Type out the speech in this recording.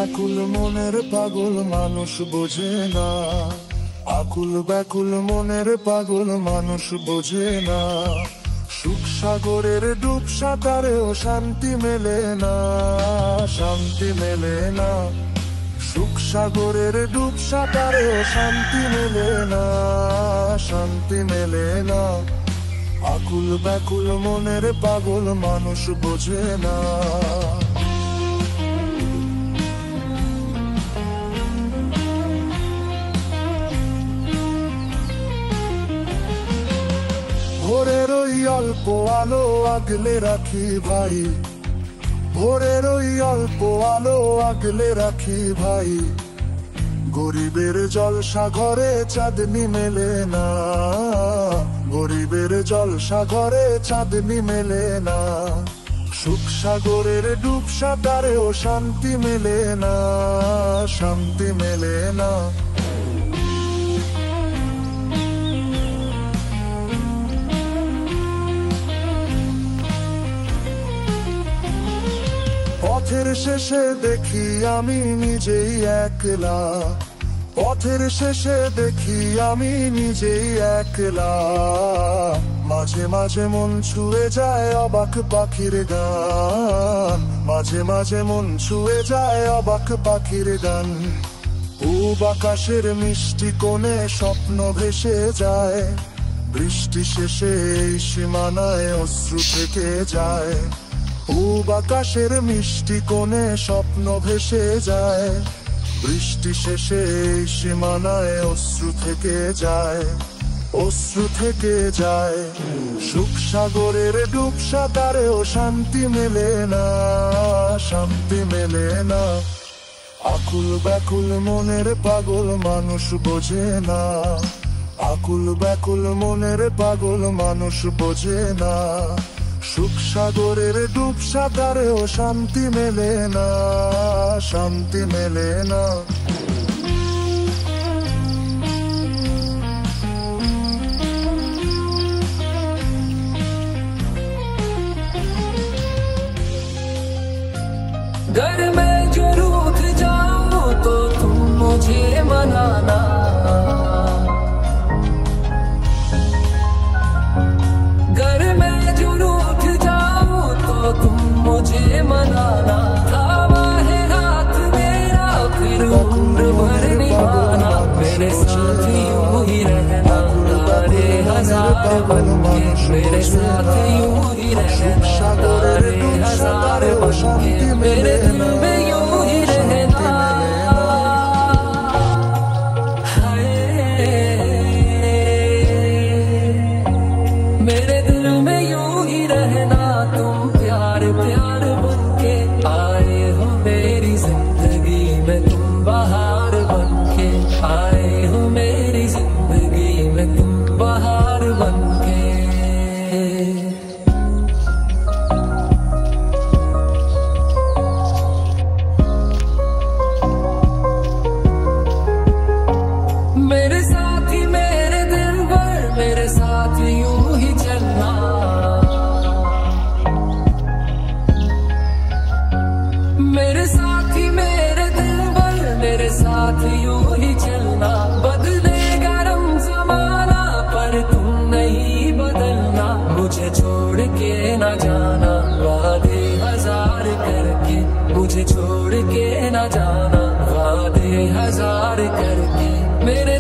ব্যাকুল মনের পাগল মানুষ বোঝে না, আকুল ব্যাকুল মনের পাগল মানুষ বোঝে না। সুখ সাগরের ডুব সাঁতারেও শান্তি মেলে না, শান্তি মেলে না। সুখ সাগরের ডুব সাঁতারেও শান্তি মেলে না, শান্তি মেলে না। আকুল ব্যাকুল মনের পাগল মানুষ বোঝে না। ভোরের ওই অল্প আলো আগলে রাখি ভাই, ভোরের ওই অল্প আলো আগলে রাখি ভাই। গরিবের জলসাঘরে চাঁদনি মেলে না, গরিবের জলসাঘরে চাঁদনি মেলে না। সুখ সাগরের ডুব সাঁতারেও শান্তি মেলে না, শান্তি মেলে না। পথের শেষে দেখি আমি নিজেই একলা, পথের শেষে দেখি আমি নিজেই একলা। মাঝে মাঝে মন ছুঁয়ে যায় অবাক পাখির গান, মাঝে মাঝে মন ছুঁয়ে যায় অবাক পাখির গান। পূব আকাশের মিষ্টি কোণে স্বপ্ন ভেসে যায়, বৃষ্টি শেষে এই সীমানায় অশ্রু থেকে যায়। পূব আকাশের মিষ্টি কোণে স্বপ্ন ভেসে যায়, বৃষ্টি শেষে এই সীমানায় অশ্রু থেকে যায়, অশ্রু থেকে যায়। সুখ সাগরের ডুব সাঁতারেও শান্তি মেলে না, শান্তি মেলে না। আকুল ব্যাকুল মনের পাগল মানুষ বোঝে না, আকুল ব্যাকুল মনের পাগল মানুষ বোঝে না। সুখ সাগরের ডুব সাঁতারেও শান্তি মেলে না, শান্তি মেলে না। घर में जो रूठ जाऊं तो तुम मुझे मनाना, घर में जो रूठ जाऊं तो तुम मुझे मनाना। थामा है हाथ मेरा फिर उम्र भर निभाना, मेरे साथ यूं ही रहना तारे हजार बन के, मेरे साथ यूं ही रहना तारे हजार बन के, मेरे दिल में यूं ही रहना। मेरे दिल में यूं ही रहना, तुम प्यार प्यार बन के आए हो मेरी जिंदगी में, तुम बहार बन के आए हो मेरी जिंदगी में, तुम बहार बन के। मेरे साथ ही मेरे दिल भर, मेरे साथ यूं ही चलना, मेरे साथ ही मेरे दिल भर, मेरे साथ यूं ही चलना। बदलेगा रंग जमाना पर तुम नहीं बदलना, मुझे छोड़ के न जाना वादे हजार करके, मुझे छोड़ के न जाना वादे हजार करके। मेरे